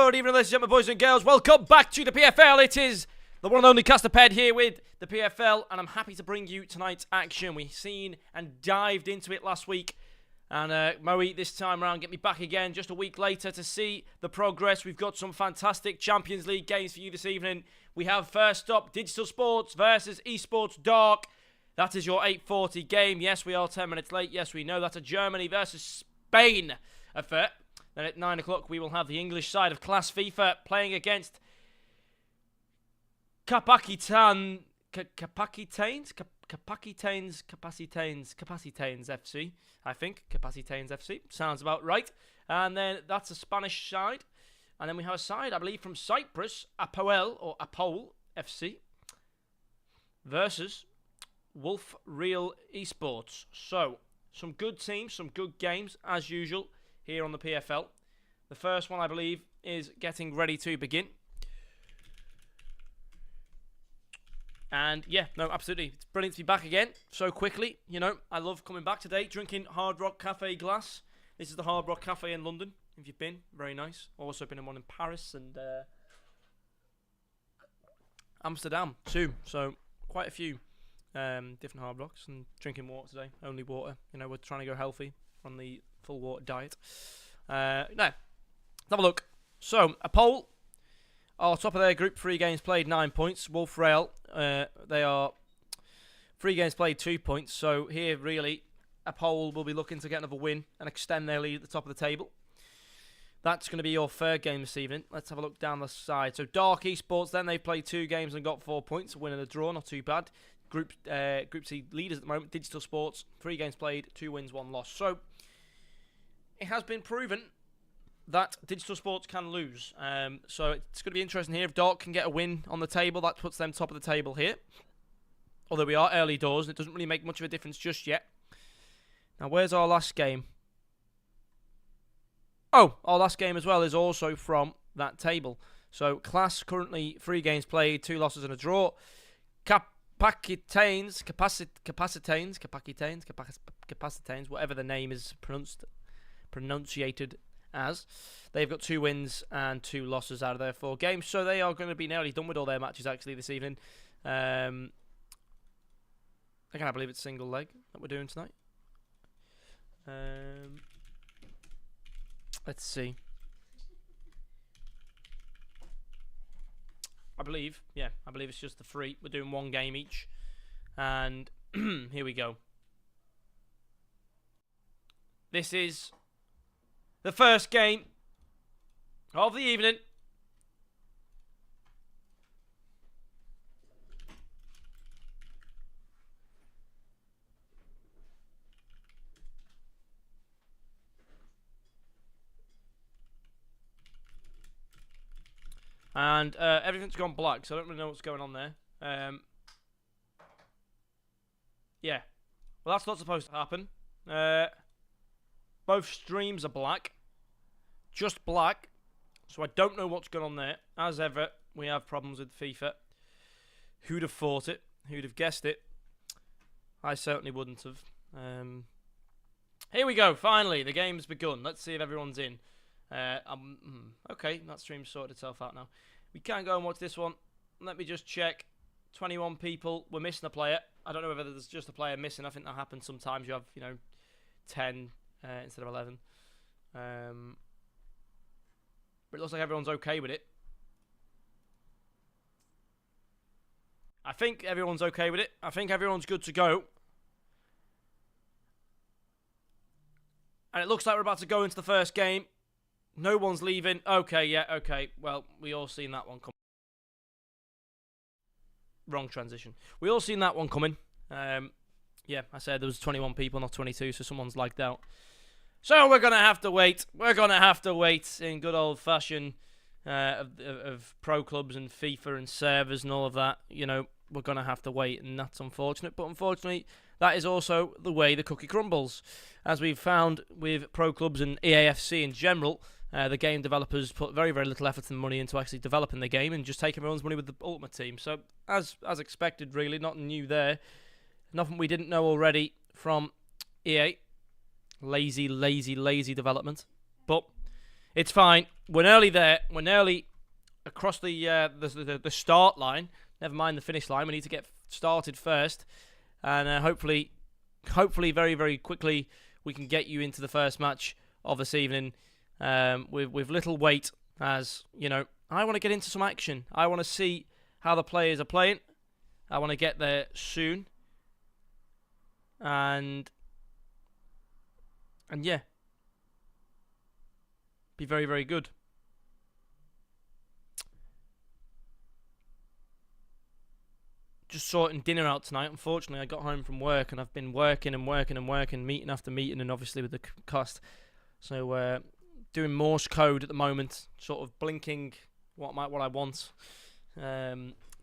Good evening, ladies and gentlemen, boys and girls. Welcome back to the PFL. It is the one and only Castaped here with the PFL, and I'm happy to bring you tonight's action. We've seen and dived into it last week, and Moe this time around get me back again just a week later to see the progress. We've got some fantastic Champions League games for you this evening. We have first up Digital Sports versus Esports Dark. That is your 8:40 game. Yes, we are 10 minutes late. Yes, we know that's a Germany versus Spain affair. Then at 9 o'clock, we will have the English side of Class FIFA playing against Capacitanes FC, I think. Capacitanes FC. Sounds about right. And then that's a Spanish side. And then we have a side, I believe, from Cyprus, Apol FC, versus Wolf Real Esports. So, some good teams, some good games, as usual, here on the PFL. The first one, I believe, is getting ready to begin. And yeah, no, absolutely. It's brilliant to be back again so quickly. You know, I love coming back today, drinking Hard Rock Cafe glass. This is the Hard Rock Cafe in London, if you've been. Very nice. Also been in one in Paris and Amsterdam too. So, quite a few different Hard Rocks. And drinking water today. Only water. You know, we're trying to go healthy on the full water diet. No, let's have a look. So, Apol are top of their group, 3 games played, 9 points. Wolf Rail, they are 3 games played, 2 points. So here, really, Apol will be looking to get another win and extend their lead at the top of the table. That's going to be your third game this evening. Let's have a look down the side. So Dark Esports, then they've played 2 games and got 4 points. A win and a draw, not too bad. Group C leaders at the moment, Digital Sports, 3 games played, 2 wins, 1 loss. So it has been proven that Digital Sports can lose. So it's going to be interesting here. If Dark can get a win on the table, that puts them top of the table here. Although we are early doors, and it doesn't really make much of a difference just yet. Now, where's our last game? Oh, our last game as well is also from that table. So Class currently 3 games played, 2 losses and a draw. Capacitanes, whatever the name is pronunciated as. They've got 2 wins and 2 losses out of their 4 games, so they are going to be nearly done with all their matches actually this evening. I can't believe it's single leg that we're doing tonight. Let's see. I believe it's just the 3. We're doing 1 game each, and here we go. This is the first game of the evening. And everything's gone black, so I don't really know what's going on there. Yeah. Well, that's not supposed to happen. Both streams are black. Just black. So I don't know what's going on there. As ever, we have problems with FIFA. Who'd have thought it? Who'd have guessed it? I certainly wouldn't have. Here we go. Finally, the game's begun. Let's see if everyone's in. Okay, that stream's sorted itself out now. We can go and watch this one. Let me just check. 21 people. We're missing a player. I don't know whether there's just a player missing. I think that happens sometimes. You have, 10 instead of 11. But it looks like everyone's okay with it. I think everyone's okay with it. I think everyone's good to go. And it looks like we're about to go into the first game. No one's leaving. Okay, yeah, okay. Well, we all seen that one coming. Wrong transition. We all seen that one coming. Yeah, I said there was 21 people, not 22, so someone's lagged out. So we're going to have to wait. We're going to have to wait in good old-fashioned of pro clubs and FIFA and servers and all of that. We're going to have to wait, and that's unfortunate. But unfortunately, that is also the way the cookie crumbles. As we've found with pro clubs and EAFC in general, the game developers put very, very little effort and money into actually developing the game and just take everyone's money with the Ultimate Team. So, as expected, really, nothing new there. Nothing we didn't know already from EA. Lazy development. But It's fine. We're nearly there. We're nearly across the start line. Never mind the finish line. We need to get started first, and hopefully, very, very quickly we can get you into the first match of this evening. With little wait, as you know, I want to get into some action. I want to see how the players are playing. I want to get there soon, and yeah, be very, very good. Just sorting dinner out tonight. Unfortunately, I got home from work and I've been working, meeting after meeting, and obviously with the cost. So doing Morse code at the moment, sort of blinking what I want,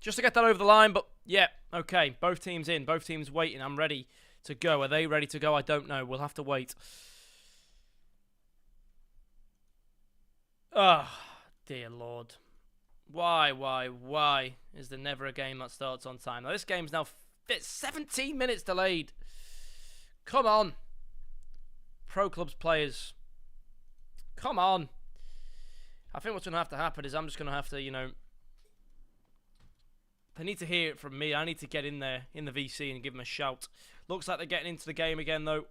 just to get that over the line. But yeah, okay, both teams in, both teams waiting. I'm ready to go. Are they ready to go? I don't know. We'll have to wait. Oh, dear Lord. Why is there never a game that starts on time? Now, this game's now 17 minutes delayed. Come on. Pro Clubs players. Come on. I think what's going to have to happen is I'm just going to have to, they need to hear it from me. I need to get in there in the VC and give them a shout. Looks like they're getting into the game again, though.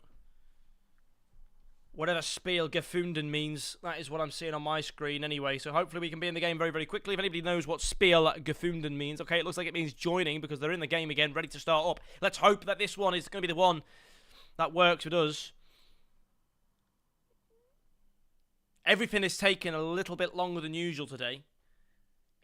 Whatever Spiel gefunden means, that is what I'm seeing on my screen anyway. So hopefully we can be in the game very, very quickly. If anybody knows what Spiel gefunden means, okay, it looks like it means joining because they're in the game again, ready to start up. Let's hope that this one is going to be the one that works with us. Everything is taking a little bit longer than usual today.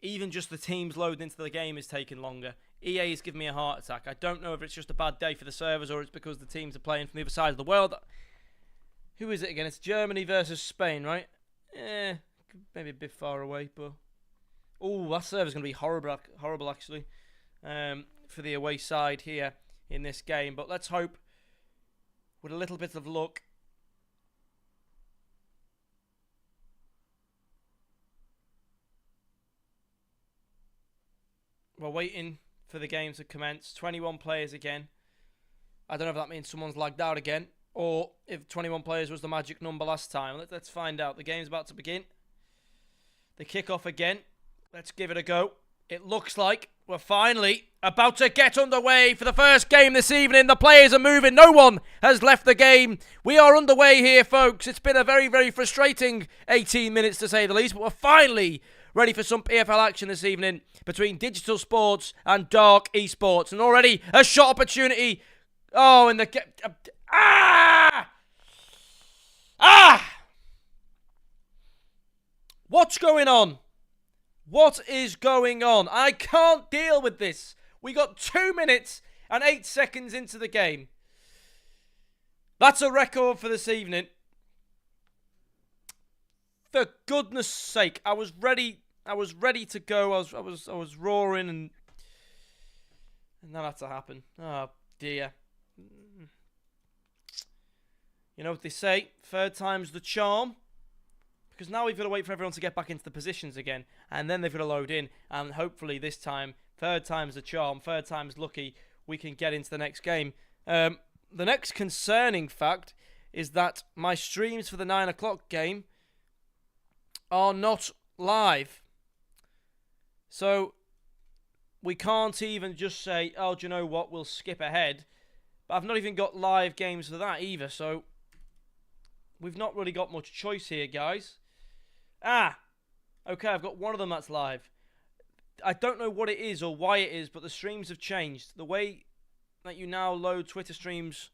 Even just the teams loading into the game is taking longer. EA is giving me a heart attack. I don't know if it's just a bad day for the servers or it's because the teams are playing from the other side of the world. Who is it again? It's Germany versus Spain, right? Maybe a bit far away, but... Oh, that server's going to be horrible actually, for the away side here in this game. But let's hope, with a little bit of luck, we're waiting for the game to commence. 21 players again. I don't know if that means someone's lagged out again, or if 21 players was the magic number last time. Let's find out. The game's about to begin. The kick-off again. Let's give it a go. It looks like we're finally about to get underway for the first game this evening. The players are moving. No one has left the game. We are underway here, folks. It's been a very, very frustrating 18 minutes to say the least, but we're finally ready for some PFL action this evening between Digital Sports and Dark Esports. And already a shot opportunity. Oh, in the... What's going on? What is going on? I can't deal with this. We got 2 minutes and 8 seconds into the game. That's a record for this evening. For goodness sake, I was ready to go. I was roaring and that had to happen. Oh dear. You know what they say, third time's the charm. Because now we've got to wait for everyone to get back into the positions again. And then they've got to load in. And hopefully this time, third time's the charm, third time's lucky, we can get into the next game. The next concerning fact is that my streams for the 9 o'clock game are not live. So we can't even just say, oh, do you know what, we'll skip ahead. But I've not even got live games for that either, so we've not really got much choice here, guys. Okay, I've got one of them that's live. I don't know what it is or why it is, but the streams have changed. The way that you now load Twitch streams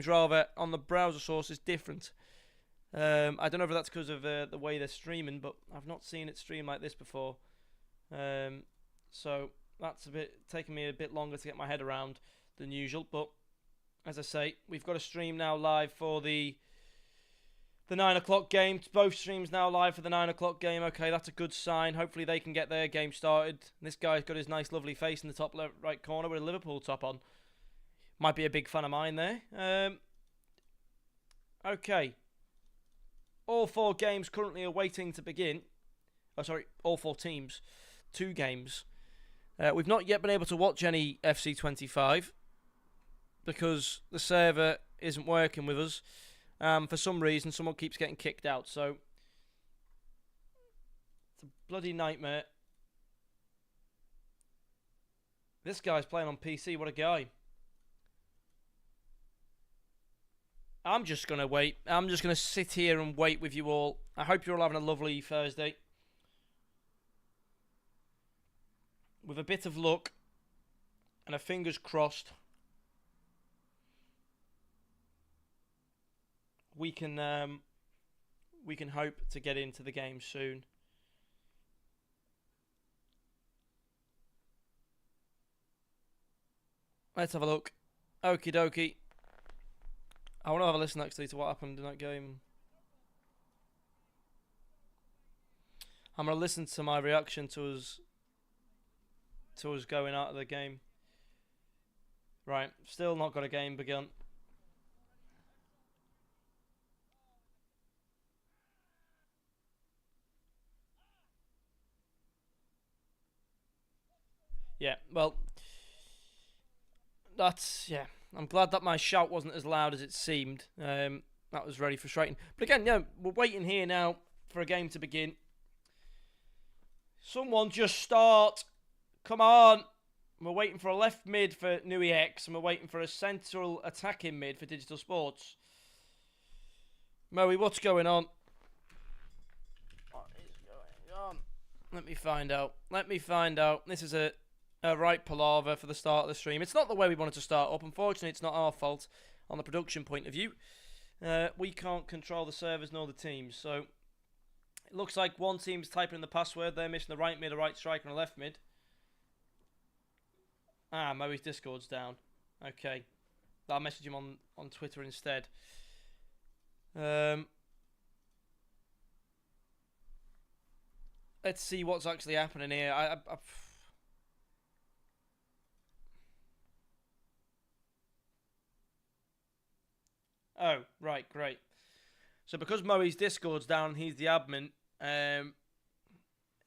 rather, on the browser source is different. I don't know if that's because of the way they're streaming, but I've not seen it stream like this before. So that's taking me a bit longer to get my head around than usual. But as I say, we've got a stream now live for the 9 o'clock game. Both streams now live for the 9 o'clock game. Okay, that's a good sign. Hopefully they can get their game started. This guy's got his nice lovely face in the top left, right corner with a Liverpool top on. Might be a big fan of mine there. Okay. All 4 games currently are waiting to begin. Oh, sorry, all 4 teams. 2 games. We've not yet been able to watch any FC25 because the server isn't working with us. For some reason, someone keeps getting kicked out. So It's a bloody nightmare. This guy's playing on PC. What a guy. I'm just going to wait. I'm just going to sit here and wait with you all. I hope you're all having a lovely Thursday. With a bit of luck and a fingers crossed, we can hope to get into the game soon. Let's have a look. Okie dokie. I want to have a listen actually to what happened in that game. I'm going to listen to my reaction to us going out of the game. Right, still not got a game begun. Yeah, well, yeah. I'm glad that my shout wasn't as loud as it seemed. That was really frustrating. But again, we're waiting here now for a game to begin. Someone just start. Come on. We're waiting for a left mid for Nui X, and we're waiting for a central attacking mid for Digital Sports. Moe, what's going on? What is going on? Let me find out. This is a right palaver for the start of the stream. It's not the way we wanted to start up. Unfortunately, it's not our fault on the production point of view. We can't control the servers nor the teams. So it looks like one team's typing in the password. They're missing the right mid, a right striker, and a left mid. Ah, Moe's Discord's down. Okay. I'll message him on Twitter instead. Let's see what's actually happening here. Oh, right, great. So because Moe's Discord's down, he's the admin,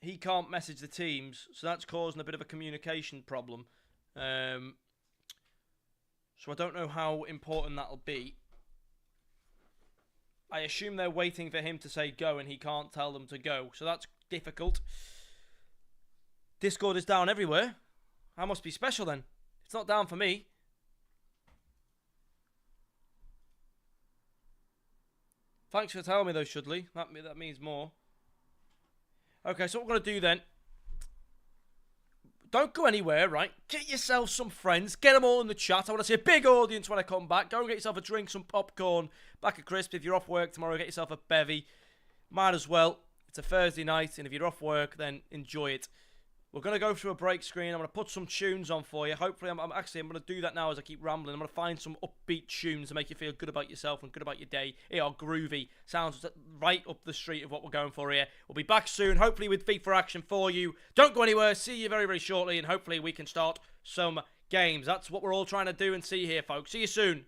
he can't message the teams, so that's causing a bit of a communication problem. So I don't know how important that'll be. I assume they're waiting for him to say go and he can't tell them to go, so that's difficult. Discord is down everywhere. I must be special then. It's not down for me. Thanks for telling me though, Shudley. That means more. Okay, so what we're going to do then. Don't go anywhere, right? Get yourself some friends. Get them all in the chat. I want to see a big audience when I come back. Go and get yourself a drink, some popcorn, back of crisp. If you're off work tomorrow, get yourself a bevy. Might as well. It's a Thursday night, and if you're off work, then enjoy it. We're going to go through a break screen. I'm going to put some tunes on for you. Hopefully, I'm going to do that now as I keep rambling. I'm going to find some upbeat tunes to make you feel good about yourself and good about your day. They are groovy. Sounds right up the street of what we're going for here. We'll be back soon, hopefully with FIFA action for you. Don't go anywhere. See you very, very shortly, and hopefully we can start some games. That's what we're all trying to do and see here, folks. See you soon.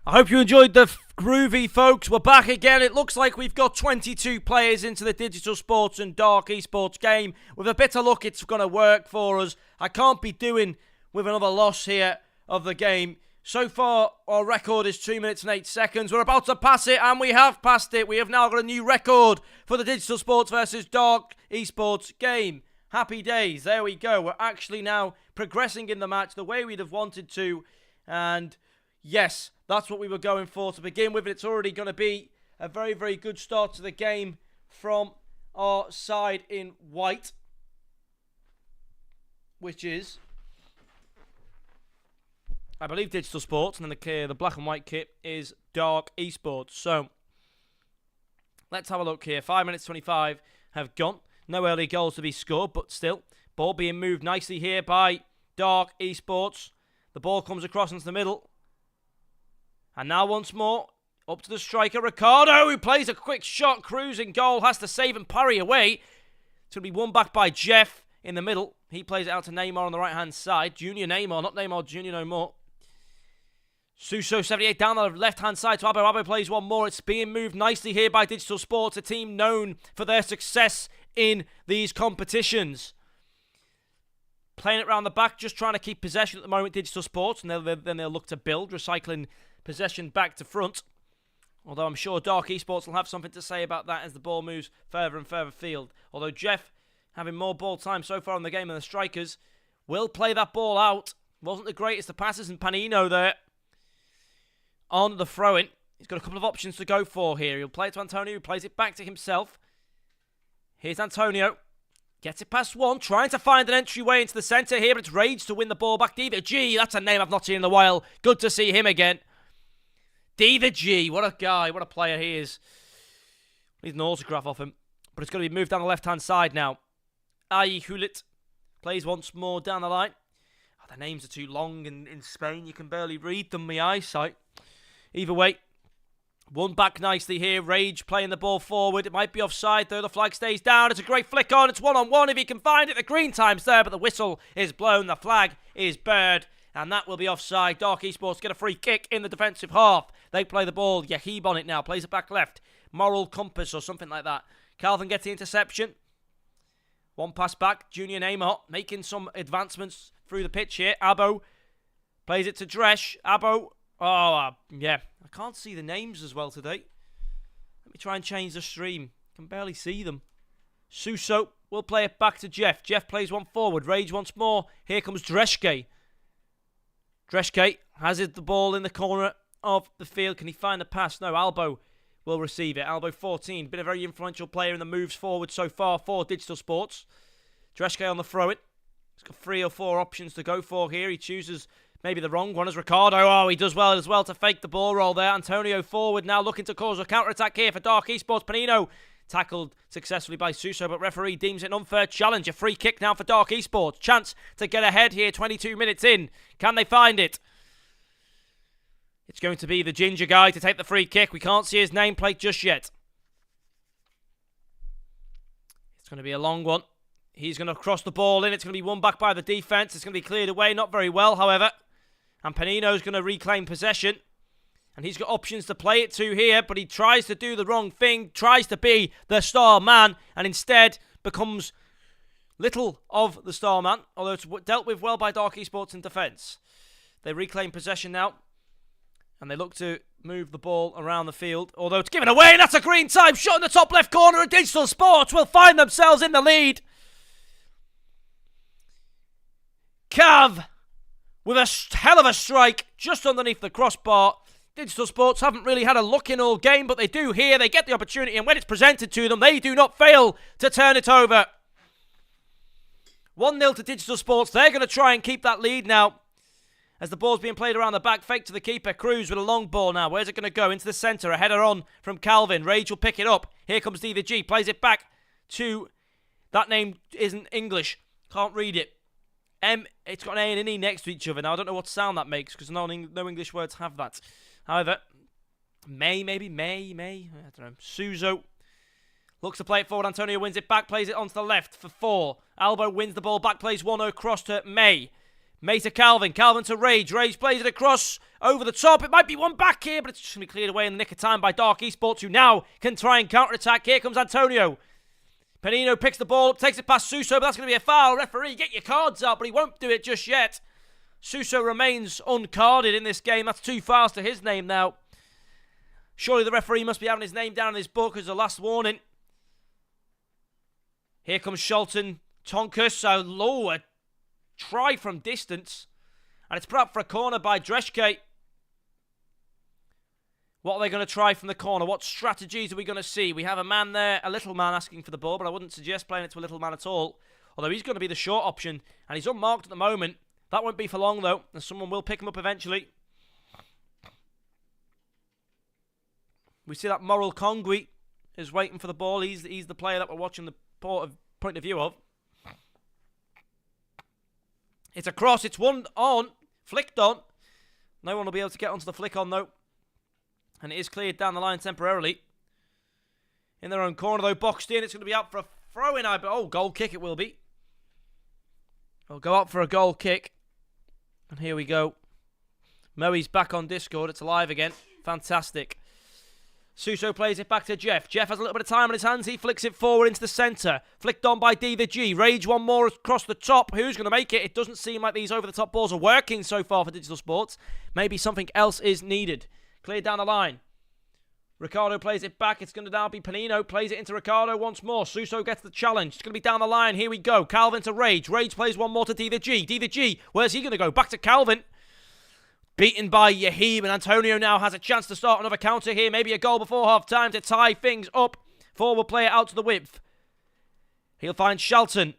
I hope you enjoyed the groovy, folks. We're back again. It looks like we've got 22 players into the Digital Sports and Dark Esports game. With a bit of luck, it's going to work for us. I can't be doing with another loss here of the game. So far, our record is 2 minutes and 8 seconds. We're about to pass it, and we have passed it. We have now got a new record for the Digital Sports versus Dark Esports game. Happy days. There we go. We're actually now progressing in the match the way we'd have wanted to. And yes, that's what we were going for to begin with. It's already going to be a very, very good start to the game from our side in white, which is, I believe, Digital Sports, and then the black and white kit is Dark Esports. So let's have a look here. 5 minutes 25 have gone. No early goals to be scored, but still, ball being moved nicely here by Dark Esports. The ball comes across into the middle. And now once more, up to the striker, Ricardo, who plays a quick shot, cruising goal, has to save and parry away. It's going to be won back by Jeff in the middle. He plays it out to Neymar on the right-hand side. Junior Neymar, not Neymar Junior no more. Suso, 78 down the left-hand side to Abo. Abo plays one more. It's being moved nicely here by Digital Sports, a team known for their success in these competitions. Playing it around the back, just trying to keep possession at the moment, Digital Sports, and then they'll look to build, recycling possession back to front. Although I'm sure Dark Esports will have something to say about that as the ball moves further and further field. Although Jeff, having more ball time so far in the game than the strikers, will play that ball out. Wasn't the greatest of passes, and Panino there on the throw-in. He's got a couple of options to go for here. He'll play it to Antonio, who plays it back to himself. Here's Antonio. Gets it past one, trying to find an entryway into the centre here, but it's Rage to win the ball back. Diva G, that's a name I've not seen in a while. Good to see him again. Diva G, what a guy, what a player he is. Needs an autograph off him. But it's going to be moved down the left-hand side now. Ayi Hulit plays once more down the line. Oh, the names are too long in Spain. You can barely read them, my eyesight. Either way, won back nicely here. Rage playing the ball forward. It might be offside, though. The flag stays down. It's a great flick on. It's one-on-one if he can find it. The green time's there, but the whistle is blown. The flag is burned, and that will be offside. Dark Esports get a free kick in the defensive half. They play the ball. Yahib on it now. Plays it back left. Moral compass or something like that. Calvin gets the interception. One pass back. Junior Neymar making some advancements through the pitch here. Abo plays it to Dresch. Abo. Oh, yeah. I can't see the names as well today. Let me try and change the stream. Can barely see them. Suso will play it back to Jeff. Jeff plays one forward. Rage once more. Here comes Dreschke. Dreschke has the ball in the corner of the field. Can he find the pass? No, Albo will receive it. Albo 14. Been a very influential player in the moves forward so far for Digital Sports. Dreschke on the throw-in. He's got 3 or 4 options to go for here. He chooses maybe the wrong one as Ricardo. Oh, he does well as well to fake the ball roll there. Antonio forward now looking to cause a counter-attack here for Dark Esports. Panino tackled successfully by Suso, but referee deems it an unfair challenge. A free kick now for Dark Esports. Chance to get ahead here 22 minutes in. Can they find it? It's going to be the ginger guy to take the free kick. We can't see his nameplate just yet. It's going to be a long one. He's going to cross the ball in. It's going to be won back by the defence. It's going to be cleared away. Not very well, however. And Panino's going to reclaim possession. And he's got options to play it to here, but he tries to do the wrong thing, tries to be the star man, and instead becomes little of the star man, although it's dealt with well by Dark Esports in defence. They reclaim possession now, and they look to move the ball around the field, although it's given away, and that's a green time shot in the top left corner, and Digital Sports will find themselves in the lead. Cav with a hell of a strike just underneath the crossbar. Digital Sports haven't really had a look in all game, but they do here. They get the opportunity, and when it's presented to them, they do not fail to turn it over. 1-0 to Digital Sports. They're going to try and keep that lead now. As the ball's being played around the back, fake to the keeper. Cruz with a long ball now. Where's it going to go? Into the centre. A header on from Calvin. Rage will pick it up. Here comes Diva G. Plays it back to... That name isn't English. Can't read it. It's got an A and an E next to each other. Now, I don't know what sound that makes because no English words have that. However, May. I don't know. Suso looks to play it forward. Antonio wins it back, plays it onto the left for 4. Albo wins the ball back, plays 1 across to May. May to Calvin. Calvin to Rage. Rage plays it across over the top. It might be one back here, but it's just going to be cleared away in the nick of time by Dark Esports, who now can try and counter-attack. Here comes Antonio. Panino picks the ball up, takes it past Suso, but that's going to be a foul. Referee, get your cards out, but he won't do it just yet. Suso remains uncarded in this game. That's 2 fouls to his name now. Surely the referee must be having his name down in his book as a last warning. Here comes Sholton. Tonkus, a lower try from distance. And it's put up for a corner by Dreschke. What are they going to try from the corner? What strategies are we going to see? We have a man there, a little man asking for the ball, but I wouldn't suggest playing it to a little man at all. Although he's going to be the short option, and he's unmarked at the moment. That won't be for long, though, and someone will pick him up eventually. We see that Moral Congui is waiting for the ball. He's the player that we're watching the point of view of. It's a cross. It's one on. Flicked on. No one will be able to get onto the flick on, though. And it is cleared down the line temporarily. In their own corner, though, boxed in. It's going to be out for a throw-in. Oh, goal kick it will be. We'll go up for a goal kick. And here we go. Moe's back on Discord. It's alive again. Fantastic. Suso plays it back to Jeff. Jeff has a little bit of time on his hands. He flicks it forward into the centre. Flicked on by D the G. Rage one more across the top. Who's going to make it? It doesn't seem like these over-the-top balls are working so far for Digital Sports. Maybe something else is needed. Cleared down the line. Ricardo plays it back. It's going to now be Panino. Plays it into Ricardo once more. Suso gets the challenge. It's going to be down the line. Here we go. Calvin to Rage. Rage plays one more to D the G. D the G. Where's he going to go? Back to Calvin. Beaten by Yahib, and Antonio now has a chance to start another counter here. Maybe a goal before half-time to tie things up. Forward player out to the width. He'll find Shelton,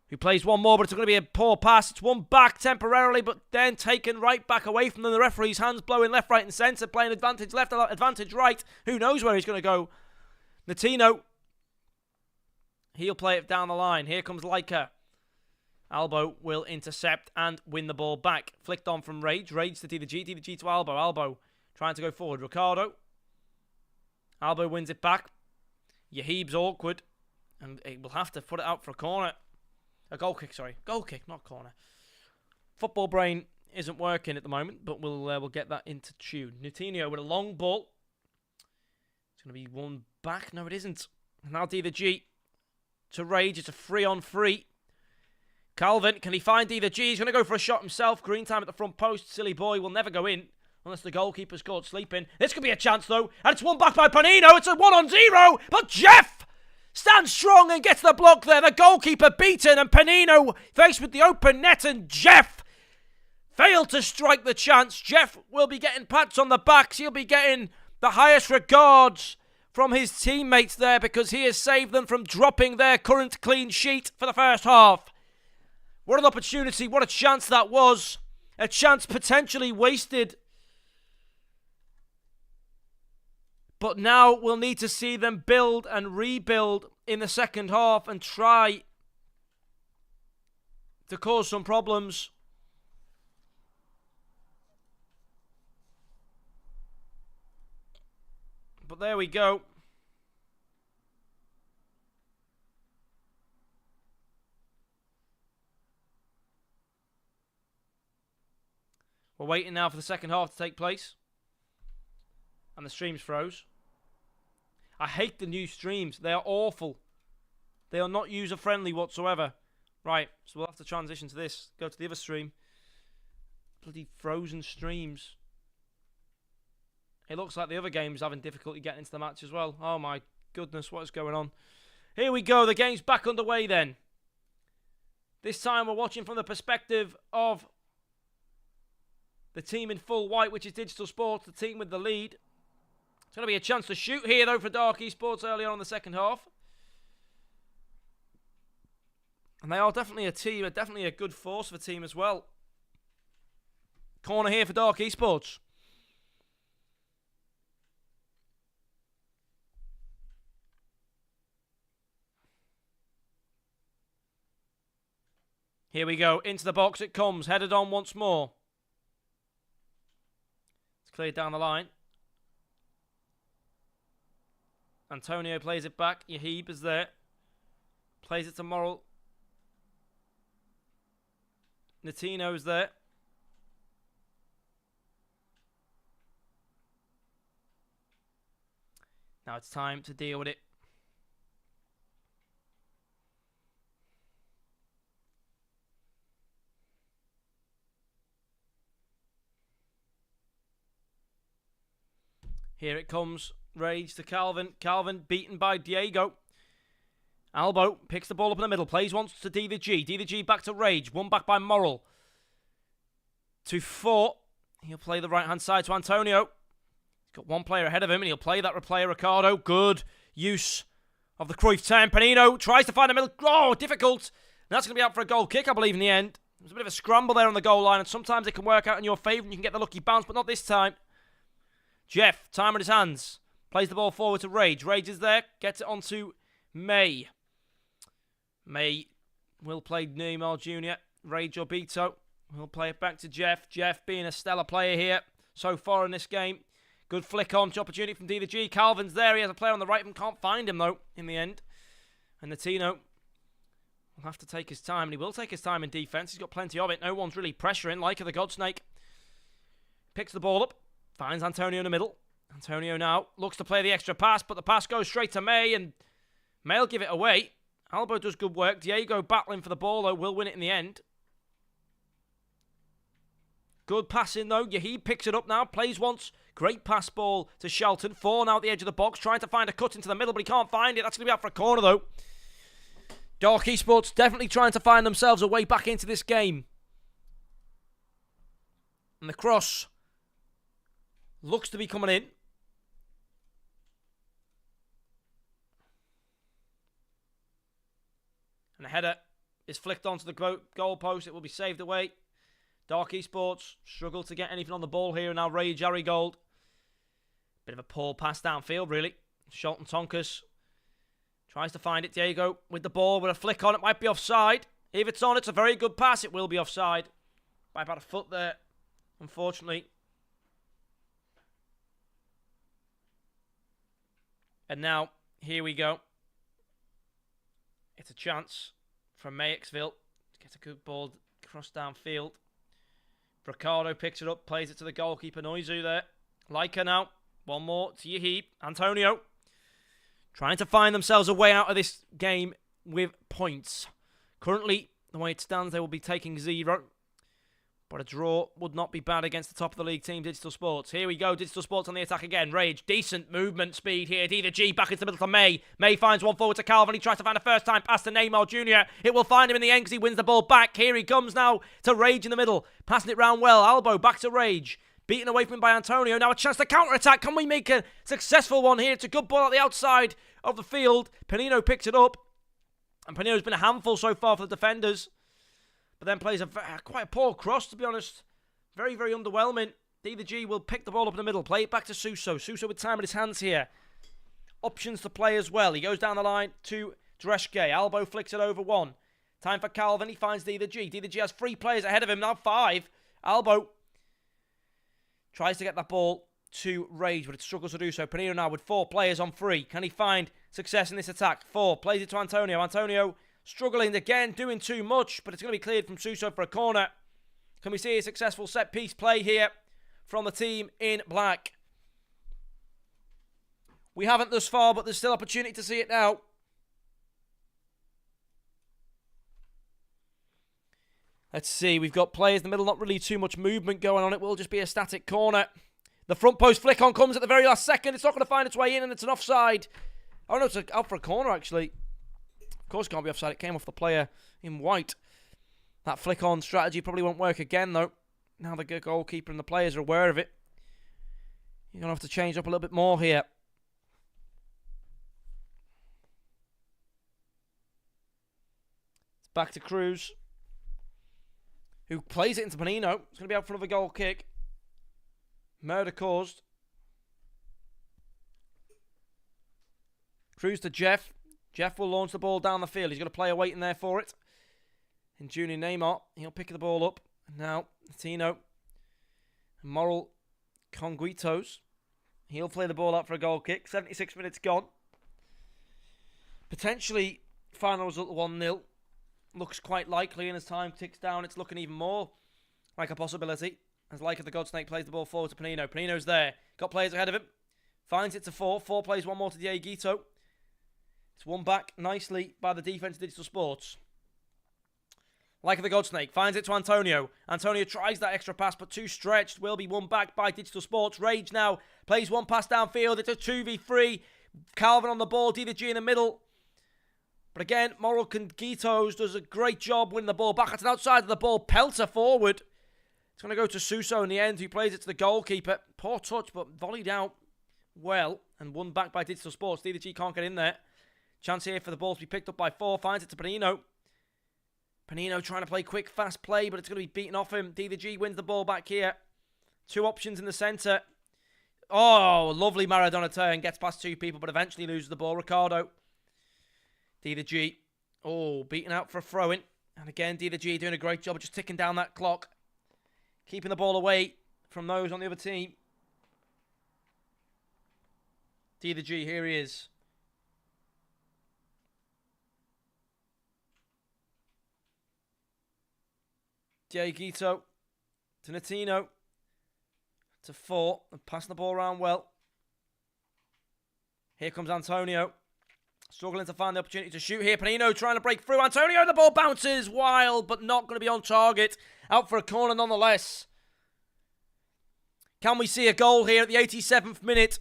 who plays one more, but it's going to be a poor pass. It's one back temporarily, but then taken right back away from them. The referee's hands blowing left, right, and centre, playing advantage left, advantage right. Who knows where he's going to go? Natino. He'll play it down the line. Here comes Leica. Albo will intercept and win the ball back. Flicked on from Rage. Rage to D the G. D the G to Albo. Albo trying to go forward. Ricardo. Albo wins it back. Yahib's awkward. And he will have to put it out for a corner. A goal kick, sorry. Goal kick, not corner. Football brain isn't working at the moment, but we'll get that into tune. Nutinho with a long ball. It's going to be one back. No, it isn't. Now D the G to Rage. It's a 3-on-3. Calvin, can he find D the G? He's going to go for a shot himself. Green time at the front post. Silly boy will never go in unless the goalkeeper's caught sleeping. This could be a chance, though. And it's won back by Panino. It's a 1-on-0. But Jeff stands strong and gets the block there. The goalkeeper beaten. And Panino faced with the open net. And Jeff failed to strike the chance. Jeff will be getting pats on the backs. He'll be getting the highest regards from his teammates there because he has saved them from dropping their current clean sheet for the first half. What an opportunity, what a chance that was. A chance potentially wasted. But now we'll need to see them build and rebuild in the second half and try to cause some problems. But there we go. We're waiting now for the second half to take place. And the streams froze. I hate the new streams. They are awful. They are not user-friendly whatsoever. Right, so we'll have to transition to this. Go to the other stream. Bloody frozen streams. It looks like the other game's having difficulty getting into the match as well. Oh my goodness, what is going on? Here we go. The game's back underway then. This time we're watching from the perspective of the team in full white, which is Digital Sports, the team with the lead. It's going to be a chance to shoot here, though, for Dark Esports early on in the second half. And they are definitely a team, definitely a good force of a team as well. Corner here for Dark Esports. Here we go. Into the box it comes. Headed on once more. Cleared down the line. Antonio plays it back. Yahib is there. Plays it to Moral. Natino's there. Now it's time to deal with it. Here it comes. Rage to Calvin. Calvin beaten by Diego. Albo picks the ball up in the middle. Plays once to D the G. D the G back to Rage. One back by Moral. To 4. He'll play the right-hand side to Antonio. got one player ahead of him, and he'll play that player, Ricardo. Good use of the Cruyff 10. Panino tries to find the middle. Oh, difficult. And that's going to be out for a goal kick, I believe, in the end. There's a bit of a scramble there on the goal line, and sometimes it can work out in your favour and you can get the lucky bounce, but not this time. Jeff, time on his hands. Plays the ball forward to Rage. Rage is there. Gets it onto May. May will play Neymar Jr. Rage or Beto will play it back to Jeff. Jeff being a stellar player here so far in this game. Good flick on to opportunity from D. Calvin's there. He has a player on the right and can't find him, though, in the end. And Natino will have to take his time, and he will take his time in defence. He's got plenty of it. No one's really pressuring, like the Godsnake. Picks the ball up. Finds Antonio in the middle. Antonio now looks to play the extra pass, but the pass goes straight to May, and May will give it away. Albo does good work. Diego battling for the ball, though, will win it in the end. Good passing, though. Yahid picks it up now. Plays once. Great pass ball to Shelton. 4 now at the edge of the box. Trying to find a cut into the middle, but he can't find it. That's going to be out for a corner, though. Dark Esports definitely trying to find themselves a way back into this game. And the cross looks to be coming in. And the header is flicked onto the goal post. It will be saved away. Dark Esports struggle to get anything on the ball here. And now Ray Jarrygold. Bit of a poor pass downfield, really. Shelton Tonkus tries to find it. Diego with the ball with a flick on. It might be offside. If it's on, it's a very good pass. It will be offside. By about a foot there, unfortunately. And now, here we go. It's a chance from Mayexville to get a good ball across downfield. Ricardo picks it up, plays it to the goalkeeper. Noizu there. Leica now. One more to Yahid. Antonio trying to find themselves a way out of this game with points. Currently, the way it stands, they will be taking 0. But a draw would not be bad against the top of the league team, Digital Sports. Here we go, Digital Sports on the attack again. Rage, decent movement speed here. D back into the middle to May. May finds one forward to Calvin. He tries to find a first time pass to Neymar Jr. It will find him in the end because he wins the ball back. Here he comes now to Rage in the middle. Passing it round well. Albo back to Rage. Beaten away from him by Antonio. Now a chance to counter-attack. Can we make a successful one here? It's a good ball at the outside of the field. Panino picks it up. And Panino's been a handful so far for the defenders. But then plays quite a poor cross, to be honest. Very, very underwhelming. D will pick the ball up in the middle. Play it back to Suso. Suso with time in his hands here. Options to play as well. He goes down the line to Dreschke. Albo flicks it over 1. Time for Calvin. He finds D. D has 3 players ahead of him. Now 5. Albo tries to get that ball to Rage, but it struggles to do so. Panino now with 4 players on 3. Can he find success in this attack? 4. Plays it to Antonio. Antonio struggling again, doing too much, but it's going to be cleared from Suso for a corner. Can we see a successful set-piece play here from the team in black? We haven't thus far, but there's still opportunity to see it now. Let's see, we've got players in the middle, not really too much movement going on. It will just be a static corner. The front post flick on comes at the very last second. It's not going to find its way in, and it's an offside. Oh no, it's out for a corner, actually. Of course it can't be offside. It came off the player in white. That flick-on strategy probably won't work again, though. Now the goalkeeper and the players are aware of it. You're going to have to change up a little bit more here. It's back to Cruz, who plays it into Panino. It's going to be out for another goal kick. Murder caused. Cruz to Jeff. Jeff will launch the ball down the field. He's got a player waiting there for it. And Junior Neymar, he'll pick the ball up. And now, Tino. Moral Conguitos. He'll play the ball out for a goal kick. 76 minutes gone. Potentially, final result 1-0. Looks quite likely, and as time ticks down, it's looking even more like a possibility. As Leica the Godsnake plays the ball forward to Panino. Panino's there. Got players ahead of him. Finds it to 4. 4 plays one more to Diego. It's won back nicely by the defense of Digital Sports. Leica the Godsnake finds it to Antonio. Antonio tries that extra pass, but too stretched. Will be won back by Digital Sports. Rage now plays one pass downfield. It's a 2v3. Calvin on the ball. D in the middle. But again, Moral Conguitos does a great job winning the ball back. It's an outside of the ball. Pelter forward. It's going to go to Suso in the end, who plays it to the goalkeeper. Poor touch, but volleyed out well and won back by Digital Sports. D2G can't get in there. Chance here for the ball to be picked up by 4. Finds it to Panino. Panino trying to play quick, fast play, but it's going to be beaten off him. D2G wins the ball back here. 2 options in the centre. Oh, lovely Maradona turn. Gets past 2 people, but eventually loses the ball. Ricardo. D2G. Oh, beaten out for a throw-in. And again, D2G doing a great job of just ticking down that clock. Keeping the ball away from those on the other team. D2G, here he is. Dieguito to Natino to 4 and passing the ball around well. Here comes Antonio. Struggling to find the opportunity to shoot here. Panino trying to break through. Antonio, the ball bounces wild, but not going to be on target. Out for a corner nonetheless. Can we see a goal here at the 87th minute?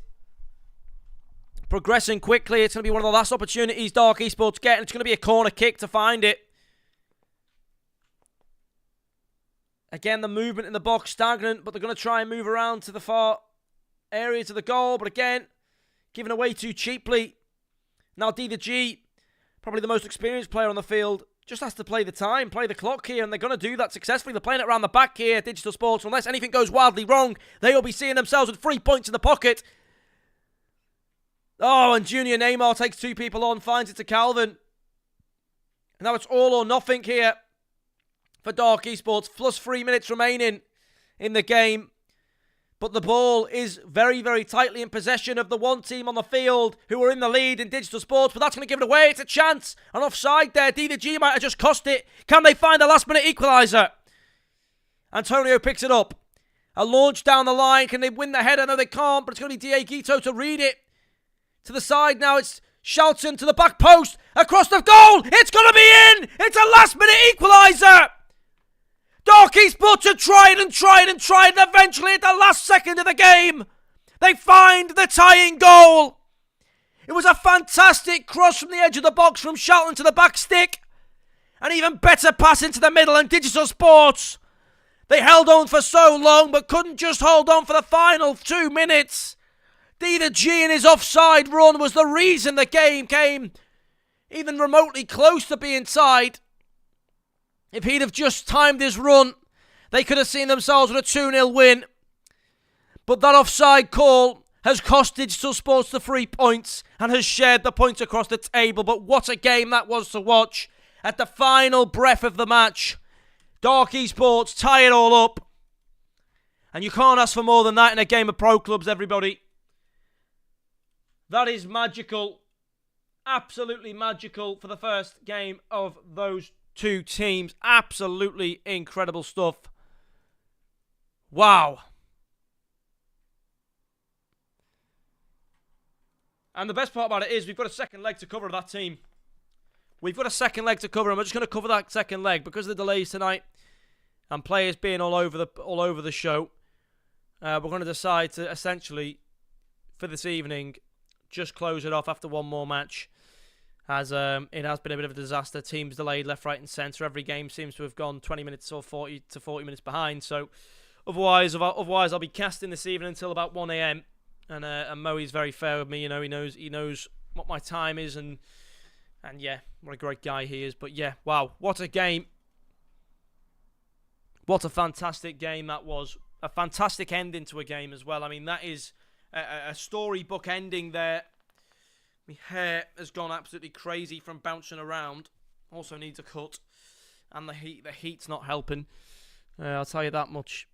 Progressing quickly. It's going to be one of the last opportunities Dark Esports get, and it's going to be a corner kick to find it. Again, the movement in the box stagnant, but they're going to try and move around to the far area to the goal. But again, given away too cheaply. Now D2G, probably the most experienced player on the field, just has to play the time, play the clock here, and they're going to do that successfully. They're playing it around the back here, Digital Sports. Unless anything goes wildly wrong, they will be seeing themselves with 3 points in the pocket. Oh, and Junior Neymar takes 2 people on, finds it to Calvin. And now it's all or nothing here for Dark Esports, plus 3 minutes remaining in the game. But the ball is very, very tightly in possession of the one team on the field who are in the lead in Digital Sports, but that's going to give it away. It's a chance. An offside there. D2G might have just cost it. Can they find the last-minute equaliser? Antonio picks it up. A launch down the line. Can they win the header? No, they can't, but it's going to be Dieguito to read it. To the side now, it's Shelton to the back post. Across the goal. It's going to be in. It's a last-minute equaliser. Dark Esports have tried and tried and tried, and eventually at the last second of the game, they find the tying goal. It was a fantastic cross from the edge of the box from Shelton to the back stick. An even better pass into the middle, and Digital Sports, they held on for so long, but couldn't just hold on for the final 2 minutes. D2G in his offside run was the reason the game came even remotely close to being tied. If he'd have just timed his run, they could have seen themselves with a 2-0 win. But that offside call has cost Digital Sports the 3 points and has shared the points across the table. But what a game that was to watch at the final breath of the match. Dark Esports tie it all up. And you can't ask for more than that in a game of pro clubs, everybody. That is magical. Absolutely magical for the first game of those 2 teams. Absolutely incredible stuff. Wow. And the best part about it is we've got a second leg to cover of that team. We've got a second leg to cover, and we're just going to cover that second leg because of the delays tonight and players being all over the show. We're going to decide to essentially, for this evening, just close it off after one more match. As it has been a bit of a disaster. Teams delayed left, right and centre. Every game seems to have gone 20 minutes or 40 minutes behind. So otherwise I'll be casting this evening until about 1 a.m. And Moe's very fair with me. You know, he knows what my time is, and yeah, what a great guy he is. But yeah, wow, what a game. What a fantastic game that was. A fantastic ending to a game as well. I mean, that is a storybook ending there. My hair has gone absolutely crazy from bouncing around. Also needs a cut. And the heat's not helping. I'll tell you that much.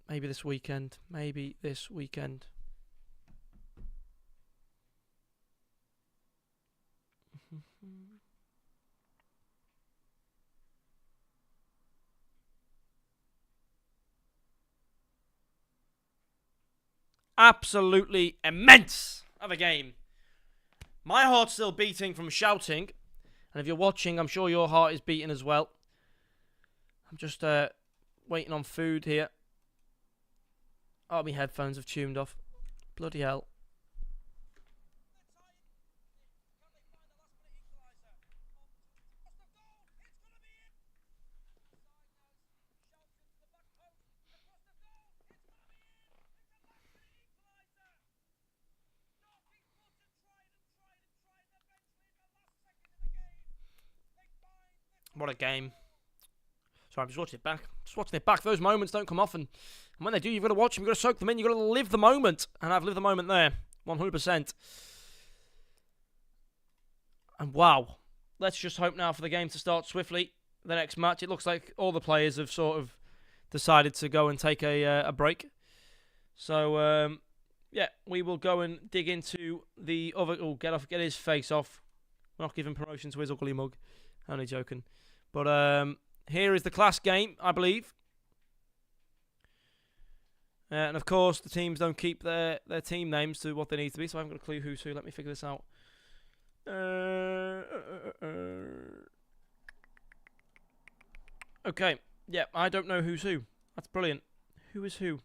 Maybe this weekend. Absolutely immense of a game. My heart's still beating from shouting. And if you're watching, I'm sure your heart is beating as well. I'm just waiting on food here. Oh, my headphones have tuned off. Bloody hell. What a game. Sorry, I'm just watching it back. Just watching it back. Those moments don't come often. And when they do, you've got to watch them. You've got to soak them in. You've got to live the moment. And I've lived the moment there. 100%. And wow. Let's just hope now for the game to start swiftly. The next match. It looks like all the players have sort of decided to go and take a break. So, yeah, we will go and dig into the other... Oh, get his face off. We're not giving promotion to his ugly mug. Only joking. But here is the class game, I believe. And of course, the teams don't keep their team names to what they need to be, so I haven't got a clue who's who. Let me figure this out. Okay, yeah, I don't know who's who. That's brilliant. Who is who?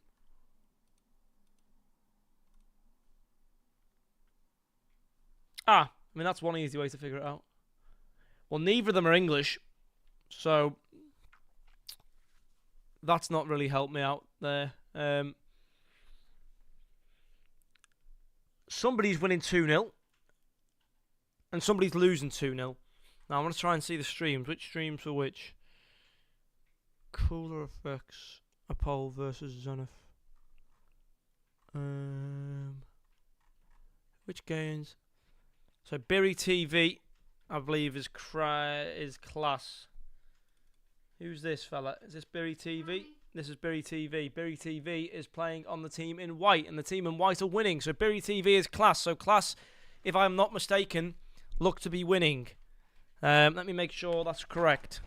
I mean, that's one easy way to figure it out. Well, neither of them are English, so that's not really helped me out there. Somebody's winning 2-0, and somebody's losing 2-0. Now, I want to try and see the streams. Which streams for which? Cooler Effects, Apollo versus Zenith. Which games? So, Berry TV, I believe, is class. Who's this fella? Is this Berry TV? This is Berry TV. Berry TV is playing on the team in white, and the team in white are winning. So Berry TV is class. So class, if I'm not mistaken, look to be winning. Let me make sure that's correct.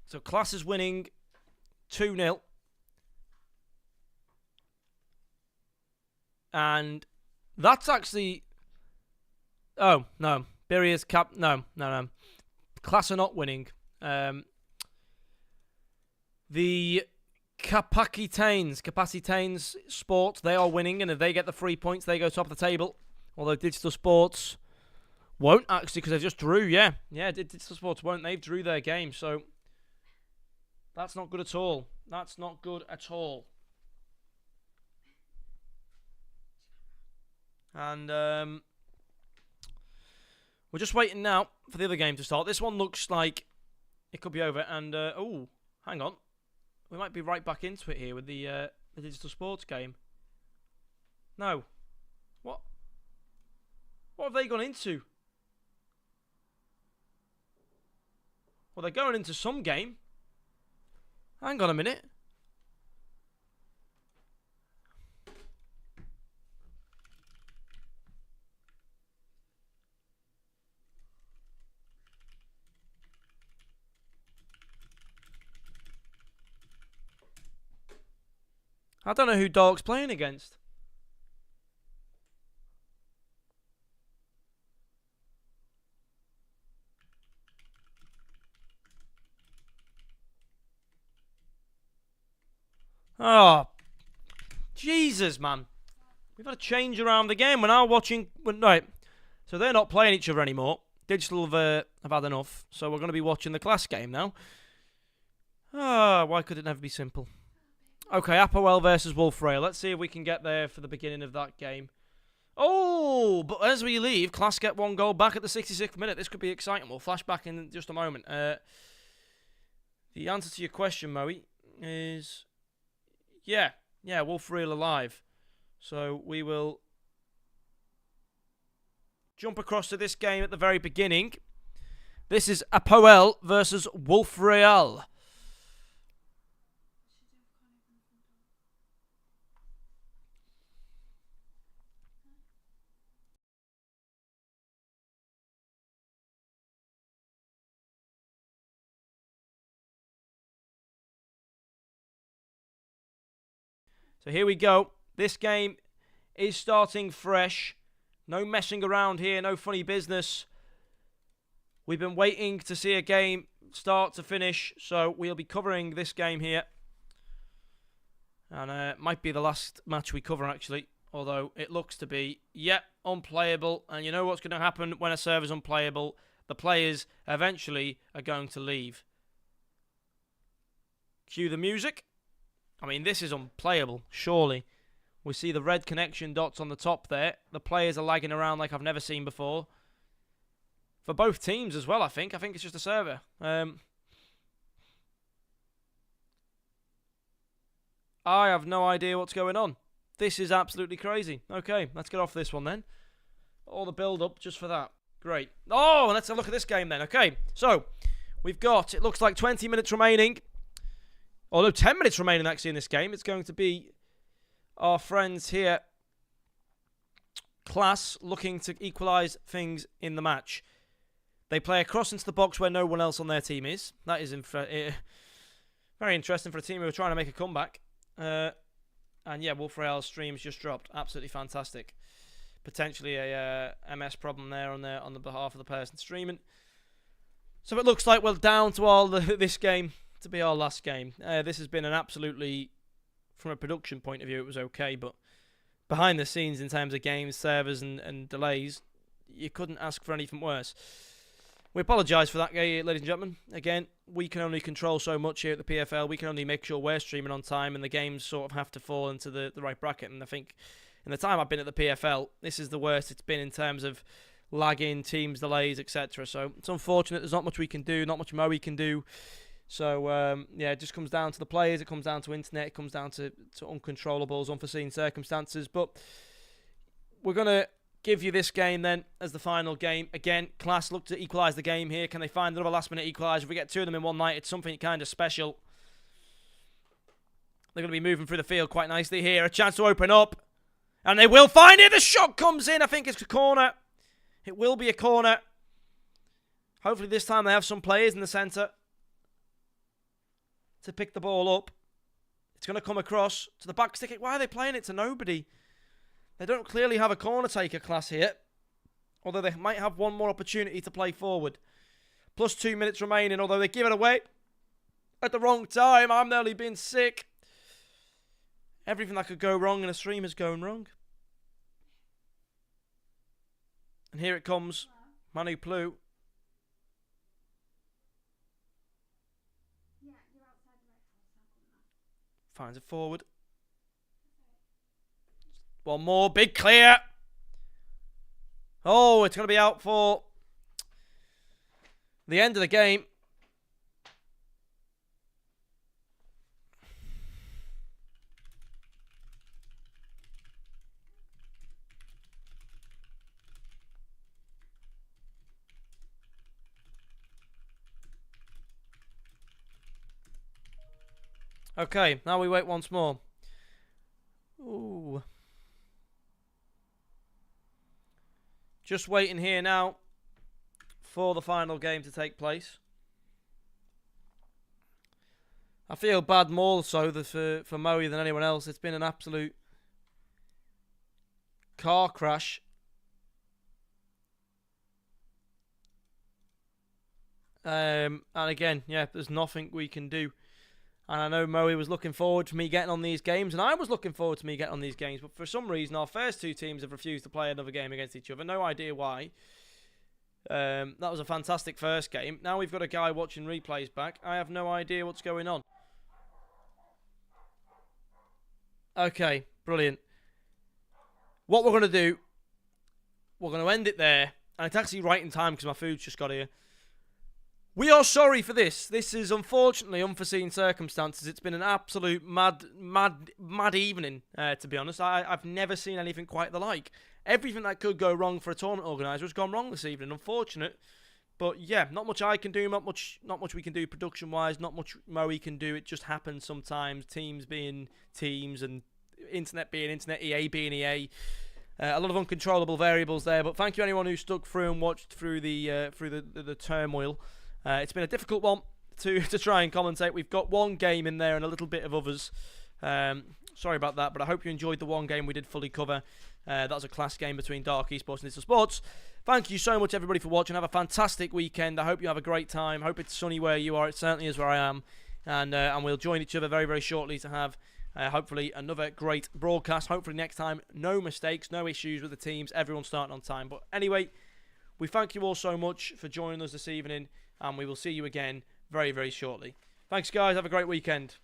So class is winning 2-0. And that's actually... Oh, no. Berry is No. Class are not winning. The Capacitanes Sport, they are winning, and if they get the 3 points, they go top of the table. Although Digital Sports won't, actually, because they just drew, yeah. Yeah, Digital Sports won't. They've drew their game, so that's not good at all. That's not good at all. And we're just waiting now for the other game to start. This one looks like it could be over. And, oh, hang on. We might be right back into it here with the Digital Sports game. No. What? What have they gone into? Well, they're going into some game. Hang on a minute. I don't know who Dark's playing against. Oh, Jesus, man. We've got to change around the game. We're now watching... Right, so they're not playing each other anymore. Digital have had enough, so we're going to be watching the class game now. Ah, why could it never be simple? Okay, Apoel versus Wolf Rail. Let's see if we can get there for the beginning of that game. Oh, but as we leave, Class get 1 goal back at the 66th minute. This could be exciting. We'll flash back in just a moment. The answer to your question, Moe, is... Yeah, Wolf Rail alive. So we will jump across to this game at the very beginning. This is Apoel versus Wolf Rail. So here we go. This game is starting fresh. No messing around here. No funny business. We've been waiting to see a game start to finish. So we'll be covering this game here. And it might be the last match we cover, actually. Although it looks to be, unplayable. And you know what's going to happen when a server's unplayable? The players eventually are going to leave. Cue the music. I mean, this is unplayable, surely. We see the red connection dots on the top there. The players are lagging around like I've never seen before. For both teams as well, I think. I think it's just a server. I have no idea what's going on. This is absolutely crazy. Okay, let's get off this one then. All the build-up just for that. Great. Oh, let's have a look at this game then. Okay, so we've got, it looks like 20 minutes remaining. Although 10 minutes remaining actually in this game. It's going to be our friends here, Class, looking to equalise things in the match. They play across into the box where no one else on their team is. That is very interesting for a team who are trying to make a comeback. And yeah, Wolf Real's streams just dropped. Absolutely fantastic. Potentially a MS problem there on the behalf of the person streaming. So it looks like we're down to this game to be our last game. This has been an absolutely, from a production point of view, it was okay, but behind the scenes in terms of games, servers and delays, you couldn't ask for anything worse. We apologise for that, ladies and gentlemen. Again, we can only control so much here at the PFL. We can only make sure we're streaming on time, and the games sort of have to fall into the right bracket. And I think in the time I've been at the PFL, this is the worst it's been in terms of lagging, teams, delays, etc. So it's unfortunate. There's not much we can do, not much more we can do. So, yeah, it just comes down to the players. It comes down to internet. It comes down to uncontrollables, unforeseen circumstances. But we're going to give you this game then as the final game. Again, Class look to equalise the game here. Can they find another last-minute equaliser? If we get two of them in one night, it's something kind of special. They're going to be moving through the field quite nicely here. A chance to open up. And they will find it. The shot comes in. I think it's a corner. It will be a corner. Hopefully this time they have some players in the centre to pick the ball up. It's going to come across to the back stick. Why are they playing it to nobody? They don't clearly have a corner taker, Class here. Although they might have one more opportunity to play forward. Plus 2 minutes remaining, although they give it away at the wrong time. I'm nearly being sick. Everything that could go wrong in a stream is going wrong. And here it comes. Manu Plu. Finds it forward. One more. Big clear. Oh, it's going to be out for the end of the game. Okay, now we wait once more. Ooh. Just waiting here now for the final game to take place. I feel bad more so for Moe than anyone else. It's been an absolute car crash. And again, yeah, there's nothing we can do. And I know Moe was looking forward to me getting on these games, and I was looking forward to me getting on these games, but for some reason our first two teams have refused to play another game against each other. No idea why. That was a fantastic first game. Now we've got a guy watching replays back. I have no idea what's going on. Okay, brilliant. What we're going to do, we're going to end it there. And it's actually right in time because my food's just got here. We are sorry for this. This is unfortunately unforeseen circumstances. It's been an absolute mad evening, to be honest. I've never seen anything quite the like. Everything that could go wrong for a tournament organiser has gone wrong this evening. Unfortunate. But yeah, not much I can do, not much we can do production-wise, not much Moe can do. It just happens sometimes. Teams being teams and internet being internet, EA being EA. A lot of uncontrollable variables there. But thank you anyone who stuck through and watched through the turmoil. It's been a difficult one to try and commentate. We've got one game in there and a little bit of others. Sorry about that, but I hope you enjoyed the one game we did fully cover. That was a class game between Dark Esports and Digital Sports. Thank you so much, everybody, for watching. Have a fantastic weekend. I hope you have a great time. Hope it's sunny where you are. It certainly is where I am. And we'll join each other very, very shortly to have, hopefully, another great broadcast. Hopefully next time, no mistakes, no issues with the teams. Everyone starting on time. But anyway, we thank you all so much for joining us this evening. And we will see you again very, very shortly. Thanks, guys. Have a great weekend.